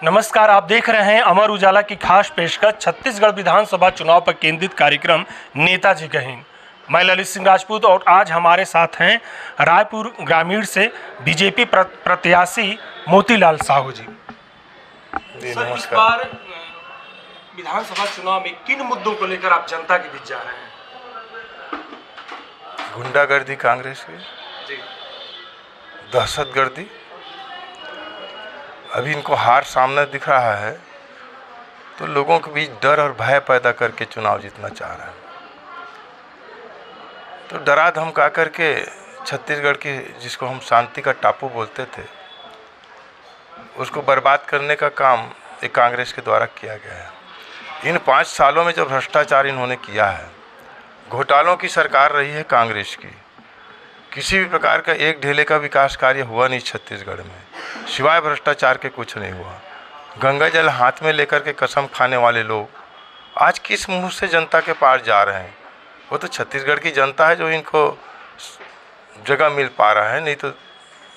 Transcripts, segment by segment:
नमस्कार, आप देख रहे हैं अमर उजाला की खास पेशकश छत्तीसगढ़ विधानसभा चुनाव पर केंद्रित कार्यक्रम नेताजी कहीं। मैं ललित सिंह राजपूत और आज हमारे साथ हैं रायपुर ग्रामीण से बीजेपी प्रत्याशी मोतीलाल साहू जी। सर, इस बार विधानसभा चुनाव में किन मुद्दों को लेकर आप जनता के बीच जा रहे हैं? गुंडागर्दी कांग्रेस की जी, दहशतगर्दी, अभी इनको हार सामने दिख रहा है तो लोगों के बीच डर और भय पैदा करके चुनाव जीतना चाह रहा है। तो डरा धमका करके छत्तीसगढ़ की, जिसको हम शांति का टापू बोलते थे, उसको बर्बाद करने का काम एक कांग्रेस के द्वारा किया गया है। इन 5 सालों में जो भ्रष्टाचार इन्होंने किया है, घोटालों की सरकार रही है कांग्रेस की। किसी भी प्रकार का एक ढेले का विकास कार्य हुआ नहीं छत्तीसगढ़ में, सिवाय भ्रष्टाचार के कुछ नहीं हुआ। गंगा जल हाथ में लेकर के कसम खाने वाले लोग आज किस मुंह से जनता के पास जा रहे हैं? वो तो छत्तीसगढ़ की जनता है जो इनको जगह मिल पा रहा है, नहीं तो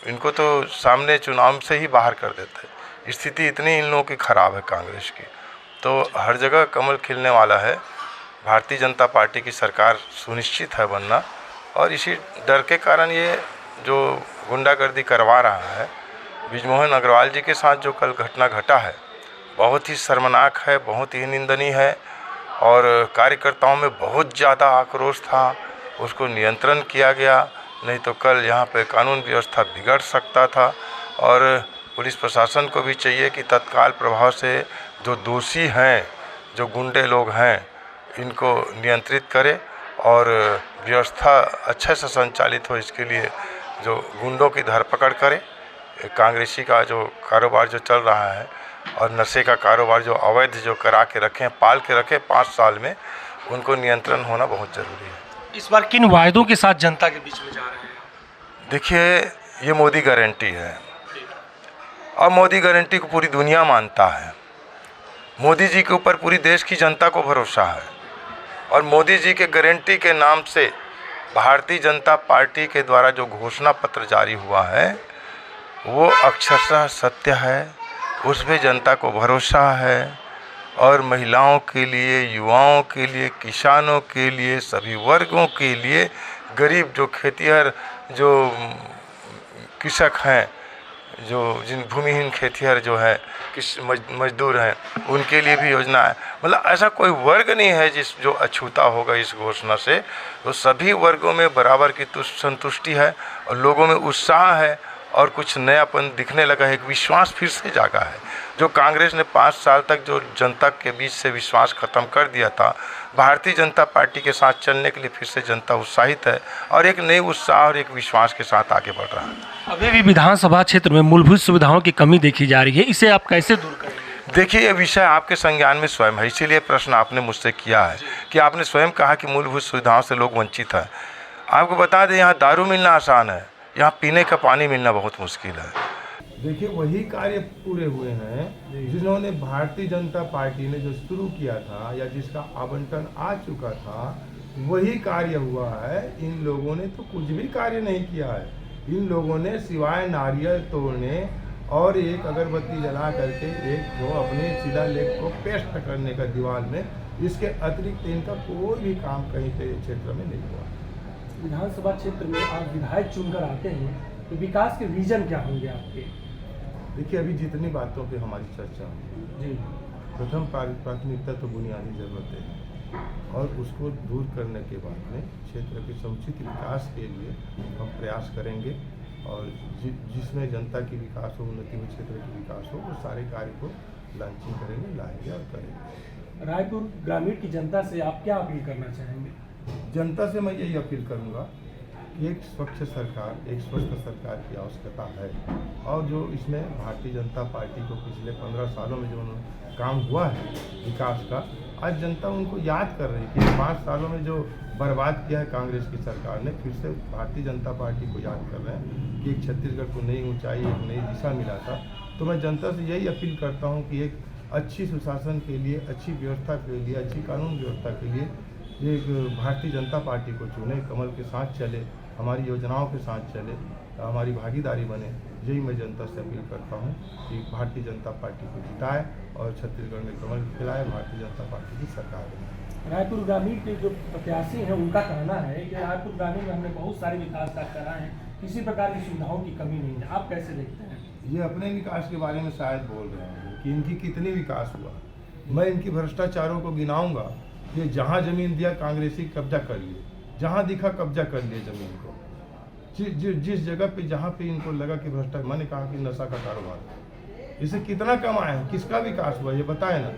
इनको तो सामने चुनाव से ही बाहर कर देते। स्थिति इतनी इन लोगों की खराब है कांग्रेस की। तो हर जगह कमल खिलने वाला है। भारतीय जनता पार्टी की सरकार सुनिश्चित है बनना, और इसी डर के कारण ये जो गुंडागर्दी करवा रहा है, बृजमोहन अग्रवाल जी के साथ जो कल घटना घटा है, बहुत ही शर्मनाक है, बहुत ही निंदनीय है। और कार्यकर्ताओं में बहुत ज़्यादा आक्रोश था, उसको नियंत्रण किया गया, नहीं तो कल यहाँ पे कानून व्यवस्था बिगड़ सकता था। और पुलिस प्रशासन को भी चाहिए कि तत्काल प्रभाव से जो दोषी हैं, जो गुंडे लोग हैं, इनको नियंत्रित करे और व्यवस्था अच्छे से संचालित हो। इसके लिए जो गुंडों की धरपकड़ करे। कांग्रेसी का जो कारोबार जो चल रहा है और नशे का कारोबार जो अवैध जो करा के रखें, पाल के रखें 5 साल में, उनको नियंत्रण होना बहुत ज़रूरी है। इस बार किन वायदों के साथ जनता के बीच में जा रहे हैं? देखिए, ये मोदी गारंटी है और मोदी गारंटी को पूरी दुनिया मानता है। मोदी जी के ऊपर पूरी देश की जनता को भरोसा है और मोदी जी के गारंटी के नाम से भारतीय जनता पार्टी के द्वारा जो घोषणा पत्र जारी हुआ है वो अक्षरशः सत्य है। उसमें जनता को भरोसा है और महिलाओं के लिए, युवाओं के लिए, किसानों के लिए, सभी वर्गों के लिए, गरीब जो खेतिहर, जो कृषक हैं, जो जिन भूमिहीन खेतिहर जो है, किस मजदूर हैं, उनके लिए भी योजना है। मतलब ऐसा कोई वर्ग नहीं है जो अछूता होगा इस घोषणा से। तो सभी वर्गों में बराबर की संतुष्टि है और लोगों में उत्साह है और कुछ नयापन दिखने लगा है। एक विश्वास फिर से जागा है। जो कांग्रेस ने 5 साल तक जो जनता के बीच से विश्वास खत्म कर दिया था, भारतीय जनता पार्टी के साथ चलने के लिए फिर से जनता उत्साहित है और एक नए उत्साह और एक विश्वास के साथ आगे बढ़ रहा है। अभी भी विधानसभा क्षेत्र में मूलभूत सुविधाओं की कमी देखी जा रही है, इसे आप कैसे दूर करेंगे? देखिए, ये विषय आपके संज्ञान में स्वयं है, इसीलिए प्रश्न आपने मुझसे किया है कि आपने स्वयं कहा कि मूलभूत सुविधाओं से लोग वंचित हैं। आपको बता दें, यहाँ दारू मिलना आसान है, यहाँ पीने का पानी मिलना बहुत मुश्किल है। देखिए, वही कार्य पूरे हुए हैं जिन्होंने भारतीय जनता पार्टी ने जो शुरू किया था या जिसका आवंटन आ चुका था, वही कार्य हुआ है। इन लोगों ने तो कुछ भी कार्य नहीं किया है। इन लोगों ने सिवाय नारियल तोड़ने और एक अगरबत्ती जला करके एक जो अपने शिलालेख को पेस्ट करने का दीवार में, इसके अतिरिक्त इनका कोई भी काम कहीं के क्षेत्र में नहीं हुआ। विधानसभा क्षेत्र में आप विधायक चुनकर आते हैं तो विकास के विजन क्या होंगे आपके? देखिए, अभी जितनी बातों पे हमारी चर्चा हुई, प्रथम प्राथमिकता तो बुनियादी ज़रूरतें हैं और उसको दूर करने के बाद में क्षेत्र के समुचित विकास के लिए हम प्रयास करेंगे और जिसमें जनता की विकास हो, उन्नति हो, क्षेत्र की विकास हो, वो सारे कार्य को लॉन्चिंग करेंगे, लाएंगे और करेंगे। रायपुर ग्रामीण की जनता से आप क्या अपील करना चाहेंगे? जनता से मैं यही अपील करूंगा कि एक स्वच्छ सरकार, एक स्वस्थ सरकार की आवश्यकता है और जो इसमें भारतीय जनता पार्टी को पिछले 15 सालों में जो काम हुआ है विकास का, आज जनता उनको याद कर रही है कि 5 सालों में जो बर्बाद किया है कांग्रेस की सरकार ने, फिर से भारतीय जनता पार्टी को याद कर रहे हैं कि एक छत्तीसगढ़ को नई ऊंचाई, एक नई दिशा मिला था। तो मैं जनता से यही अपील करता हूँ कि एक अच्छी सुशासन के लिए, अच्छी व्यवस्था के लिए, अच्छी कानून व्यवस्था के लिए एक भारतीय जनता पार्टी को चुने, कमल के साथ चले, हमारी योजनाओं के साथ चले, हमारी भागीदारी बने। यही मैं जनता से अपील करता हूँ कि भारतीय जनता पार्टी को जिताए और छत्तीसगढ़ में कमल खिलाए, भारतीय जनता पार्टी की सरकार बने। रायपुर ग्रामीण के जो प्रत्याशी हैं उनका कहना है कि रायपुर ग्रामीण में हमने बहुत सारे विकास कार्य कराए हैं, किसी प्रकार की सुविधाओं की कमी नहीं है। आप कैसे देखते हैं? ये अपने विकास के बारे में शायद बोल रहे हैं कि इनकी कितनी विकास हुआ। मैं इनकी भ्रष्टाचारों को गिनाऊंगा। ये जहाँ जमीन दिया कांग्रेसी कब्जा कर लिए, जहाँ दिखा कब्जा कर लिए जमीन को। जिस जगह पे जहाँ पे इनको लगा कि भ्रष्टाचार, मैंने कहा कि नशा का कारोबार, इसे कितना कमाए हैं, किसका विकास हुआ ये बताए ना।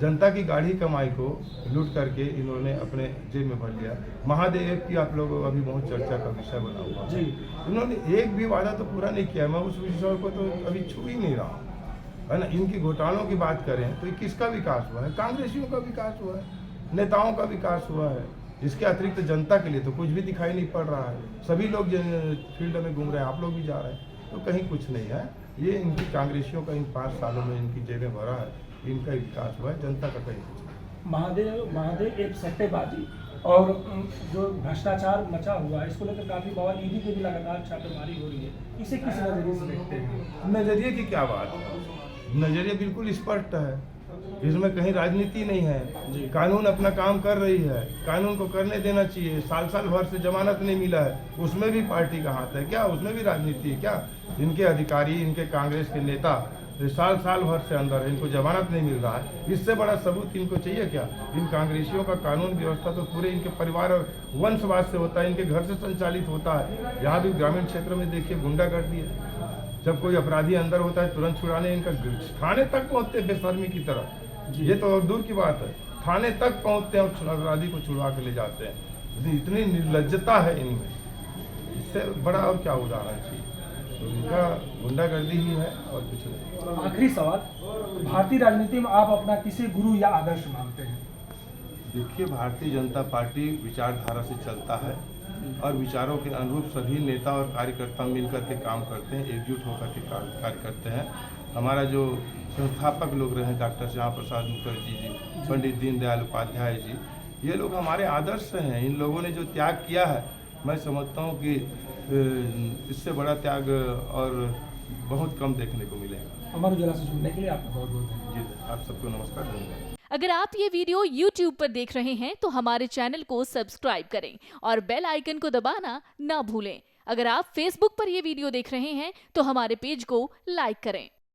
जनता की गाढ़ी कमाई को लूट करके इन्होंने अपने जेब में भर लिया। महादेव की आप लोगों का अभी बहुत चर्चा का विषय बना हुआ है। इन्होंने एक भी वादा तो पूरा नहीं किया। मैं उस विषय को तो अभी छू ही नहीं रहा है ना। इनकी घोटालों की बात करें तो किसका विकास हुआ है? कांग्रेसियों का विकास हुआ है, नेताओं का विकास हुआ है। इसके अतिरिक्त जनता के लिए तो कुछ भी दिखाई नहीं पड़ रहा है। सभी लोग फील्ड में घूम रहे हैं, आप लोग भी जा रहे हैं, तो कहीं कुछ नहीं है। ये इनकी कांग्रेसियों का इन 5 सालों में इनकी जेबें भरा है, इनका विकास हुआ है, जनता का कहीं कुछ नहीं। महादेव एक सट्टेबाजी और जो भ्रष्टाचार मचा हुआ है, इसको लेकर काफी बवाल, ईडी की भी लगातार छापेमारी हो रही है। इसे किस नजरिए से देखते हैं? नजरिए की क्या बात है? नजरिया बिल्कुल स्पष्ट है, इसमें कहीं राजनीति नहीं है। कानून अपना काम कर रही है, कानून को करने देना चाहिए। साल भर से जमानत नहीं मिला है, उसमें भी पार्टी का हाथ है क्या? उसमें भी राजनीति है क्या? इनके अधिकारी, इनके कांग्रेस के नेता साल भर से अंदर है, इनको जमानत नहीं मिल रहा है। इससे बड़ा सबूत इनको चाहिए क्या? इन कांग्रेसियों का कानून व्यवस्था तो पूरे इनके परिवार और वंशवाद से होता है, इनके घर से संचालित होता है। यहाँ भी ग्रामीण क्षेत्र में देखिए गुंडागर्दी है। जब कोई अपराधी अंदर होता है तुरंत छुड़ाने इनका थाने तक पहुँचते बेशर्मी की तरह। ये तो और दूर की बात है, थाने तक पहुँचते हैं और अपराधी को छुड़वा के ले जाते हैं। इतनी निर्लज्जता है इनमें, इससे बड़ा और क्या उदाहरण चाहिए? तो इनका गुंडागर्दी ही है और कुछ नहीं। आखिरी सवाल, भारतीय राजनीति में आप अपना किसे गुरु या आदर्श मानते हैं? देखिए, भारतीय जनता पार्टी विचारधारा से चलता है और विचारों के अनुरूप सभी नेता और कार्यकर्ता मिलकर के काम करते हैं, एकजुट होकर के कार्य करते हैं। हमारा जो संस्थापक लोग रहे डॉक्टर श्यामा प्रसाद मुखर्जी जी, पंडित दीनदयाल उपाध्याय जी, ये लोग हमारे आदर्श हैं। इन लोगों ने जो त्याग किया है, मैं समझता हूँ कि इससे बड़ा त्याग और बहुत कम देखने को मिलेगा। अमर उजाला से जुड़ने के लिए आपका बहुत बहुत धन्यवाद। जी, आप सबको नमस्कार, धन्यवाद। अगर आप ये वीडियो YouTube पर देख रहे हैं तो हमारे चैनल को सब्सक्राइब करें और बेल आइकन को दबाना ना भूलें। अगर आप Facebook पर ये वीडियो देख रहे हैं तो हमारे पेज को लाइक करें।